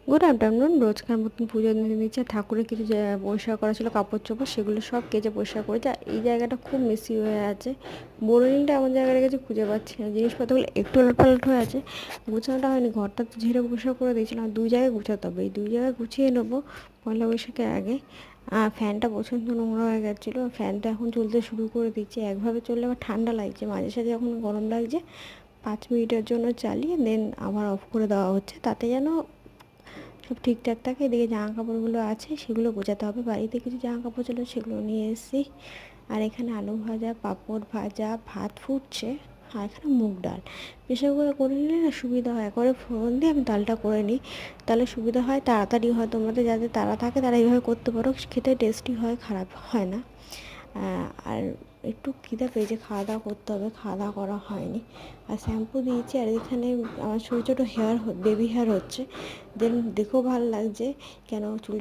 Good afternoon. রোজকার মতন পুজো দিয়ে দিচ্ছে। ঠাকুরের কিছু পরিষ্কার করা ছিল, কাপড় চোপড়, সেগুলো সব কেচে পরিষ্কার করেছে। আর এই জায়গাটা খুব মেসি হয়ে আছে। বোর্ডিংটা এমন জায়গায় রেখেছে খুঁজে পাচ্ছি না। জিনিসপত্রগুলো একটু উলটপালট হয়ে আছে, গুছানোটা হয়নি। ঘরটা তো ঝেড়ে পরিষ্কার করে দিয়েছিলাম, আর 2 জায়গায় গুছাতে হবে। এই 2 জায়গায় গুছিয়ে নেবো পয়লা বৈশাখের আগে। ফ্যানটা প্রচণ্ড নোংরা হয়ে গেছিলো, ফ্যানটা এখন চলতে শুরু করে দিচ্ছি। একভাবে চললে আবার ঠান্ডা লাগছে, মাঝে সাঝে যখন গরম লাগছে 5 মিনিটের জন্য চালিয়ে দেন আবার অফ করে দেওয়া হচ্ছে, তাতে যেন সব ঠিকঠাক থাকে। এদিকে জামা কাপড়গুলো আছে, সেগুলো গোছাতে হবে। বাড়িতে কিছু জামা কাপড় ছিল, সেগুলো নিয়ে এসেছি। আর এখানে আলু ভাজা, পাঁপড় ভাজা, ভাত ফুটছে। আর এখানে মুগ ডাল। প্রেশার কুকারে করে নিলে না সুবিধা হয়, একবারে ফোড়ন দিয়ে আমি ডালটা করে নিই, তাহলে সুবিধা হয়, তাড়াতাড়ি হয়। তোমাদের যাদের তাড়া থাকে তারা এইভাবে করতে পারো, খেতে টেস্টি হয়, খারাপ হয় না। আর একটু খিদে পেয়েছে, খাওয়া দাওয়া করতে হবে, খাওয়া দাওয়া করা হয়নি। আর শ্যাম্পু দিয়েছি। আর এখানে আমার ছোটো ছোটো হেয়ার, বেবি হেয়ার হচ্ছে, দেন দেখেও ভালো লাগছে। কেন চুল